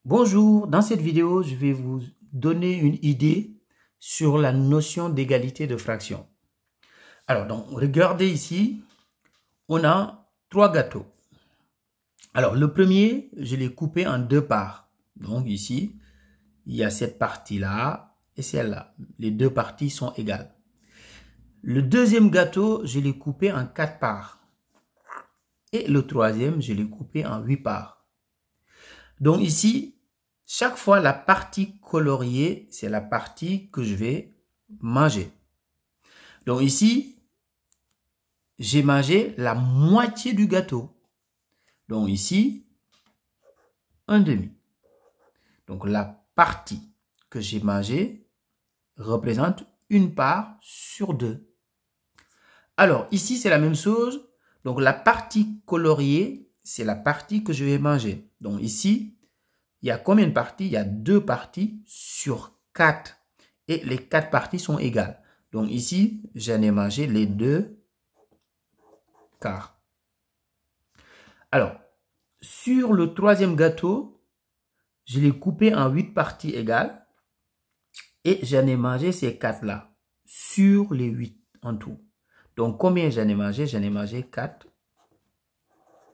Bonjour, dans cette vidéo, je vais vous donner une idée sur la notion d'égalité de fraction. Alors, donc, regardez ici, on a 3 gâteaux. Alors, le premier, je l'ai coupé en 2 parts. Donc, ici, il y a cette partie-là et celle-là. Les 2 parties sont égales. Le deuxième gâteau, je l'ai coupé en 4 parts. Et le troisième, je l'ai coupé en 8 parts. Donc, ici, chaque fois, la partie coloriée, c'est la partie que je vais manger. Donc ici, j'ai mangé la moitié du gâteau. Donc ici, un demi. Donc la partie que j'ai mangée représente une part sur 2. Alors ici, c'est la même chose. Donc la partie coloriée, c'est la partie que je vais manger. Donc ici, il y a combien de parties? Il y a 2 parties sur 4. Et les 4 parties sont égales. Donc ici, j'en ai mangé les 2 quarts. Alors, sur le troisième gâteau, je l'ai coupé en 8 parties égales. Et j'en ai mangé ces 4-là. Sur les 8 en tout. Donc combien j'en ai mangé? J'en ai mangé 4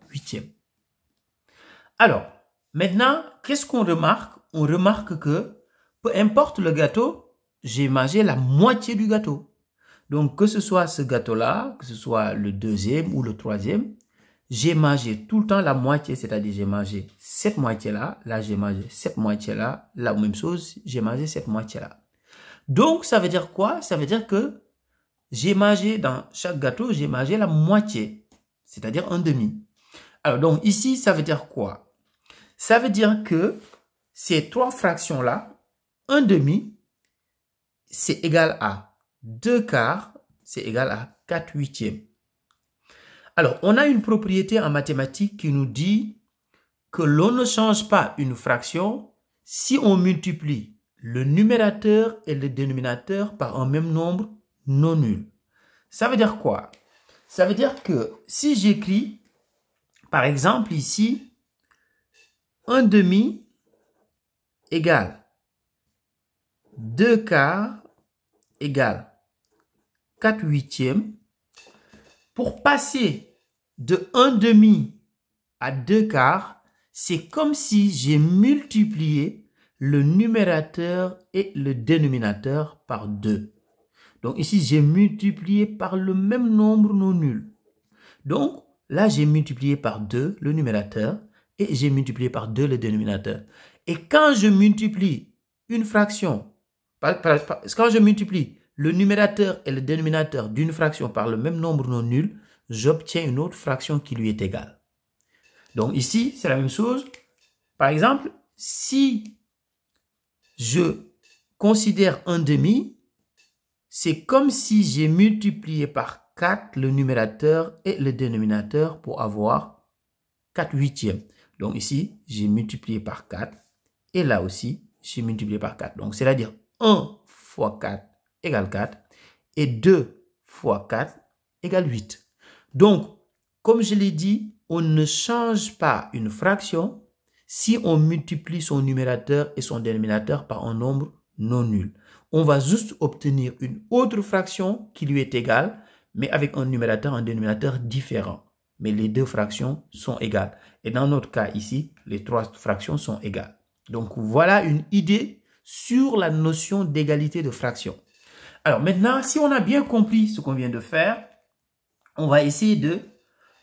huitièmes. Alors, maintenant, qu'est-ce qu'on remarque? On remarque que, peu importe le gâteau, j'ai mangé la moitié du gâteau. Donc, que ce soit ce gâteau-là, que ce soit le deuxième ou le troisième, j'ai mangé tout le temps la moitié, c'est-à-dire j'ai mangé cette moitié-là, là j'ai mangé cette moitié-là, la même chose, j'ai mangé cette moitié-là. Donc, ça veut dire quoi? Ça veut dire que j'ai mangé dans chaque gâteau, j'ai mangé la moitié, c'est-à-dire un demi. Alors, donc ici, ça veut dire quoi? Ça veut dire que ces 3 fractions-là, un demi, c'est égal à 2 quarts, c'est égal à 4 huitièmes. Alors, on a une propriété en mathématiques qui nous dit que l'on ne change pas une fraction si on multiplie le numérateur et le dénominateur par un même nombre non nul. Ça veut dire quoi? Ça veut dire que si j'écris, par exemple ici, un demi égale 2 quarts égale 4 huitièmes, pour passer de 1 demi à 2 quarts, c'est comme si j'ai multiplié le numérateur et le dénominateur par 2. Donc ici, j'ai multiplié par le même nombre non nul. Donc là, j'ai multiplié par 2 le numérateur et j'ai multiplié par 2 le dénominateur. Et quand je multiplie une fraction, quand je multiplie le numérateur et le dénominateur d'une fraction par le même nombre non nul, j'obtiens une autre fraction qui lui est égale. Donc ici, c'est la même chose. Par exemple, si je considère un demi, c'est comme si j'ai multiplié par 4 le numérateur et le dénominateur pour avoir 4 huitièmes. Donc ici, j'ai multiplié par 4 et là aussi, j'ai multiplié par 4. Donc c'est-à-dire 1 fois 4 égale 4 et 2 fois 4 égale 8. Donc, comme je l'ai dit, on ne change pas une fraction si on multiplie son numérateur et son dénominateur par un nombre non nul. On va juste obtenir une autre fraction qui lui est égale, mais avec un numérateur et un dénominateur différents. Mais les 2 fractions sont égales. Et dans notre cas ici, les 3 fractions sont égales. Donc voilà une idée sur la notion d'égalité de fraction. Alors maintenant, si on a bien compris ce qu'on vient de faire, on va essayer de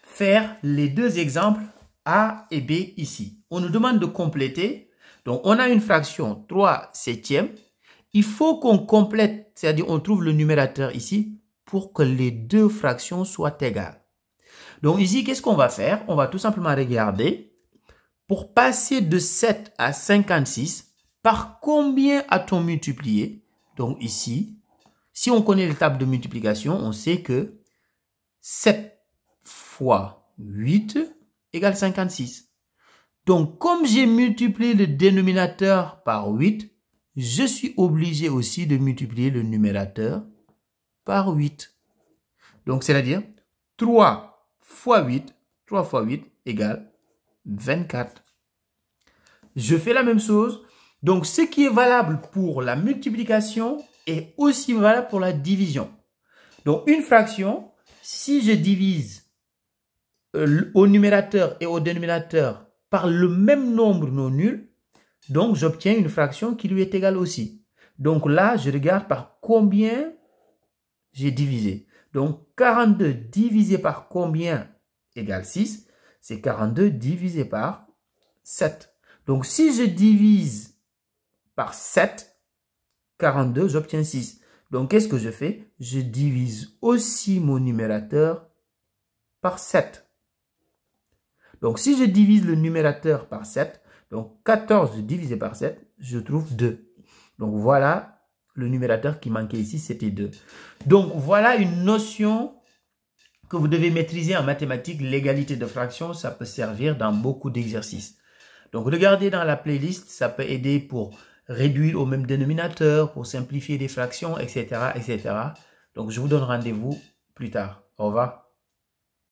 faire les 2 exemples A et B ici. On nous demande de compléter. Donc on a une fraction 3 septièmes. Il faut qu'on complète, c'est-à-dire on trouve le numérateur ici pour que les 2 fractions soient égales. Donc ici, qu'est-ce qu'on va faire? On va tout simplement regarder. Pour passer de 7 à 56, par combien a-t-on multiplié? Donc ici, si on connaît l'étape de multiplication, on sait que 7 fois 8 égale 56. Donc, comme j'ai multiplié le dénominateur par 8, je suis obligé aussi de multiplier le numérateur par 8. Donc, c'est-à-dire 3 fois 8 égale 24. je fais la même chose. Donc, ce qui est valable pour la multiplication est aussi valable pour la division. Donc, une fraction, si je divise au numérateur et au dénominateur par le même nombre non nul, donc j'obtiens une fraction qui lui est égale aussi. Donc là, je regarde par combien j'ai divisé. Donc 42 divisé par combien égale 6? C'est 42 divisé par 7. Donc si je divise par 7, 42, j'obtiens 6. Donc qu'est-ce que je fais? Je divise aussi mon numérateur par 7. Donc, si je divise le numérateur par 7, donc 14 divisé par 7, je trouve 2. Donc, voilà, le numérateur qui manquait ici, c'était 2. Donc, voilà une notion que vous devez maîtriser en mathématiques. L'égalité de fractions, ça peut servir dans beaucoup d'exercices. Donc, regardez dans la playlist, ça peut aider pour réduire au même dénominateur, pour simplifier des fractions, etc., etc. Donc, je vous donne rendez-vous plus tard. Au revoir.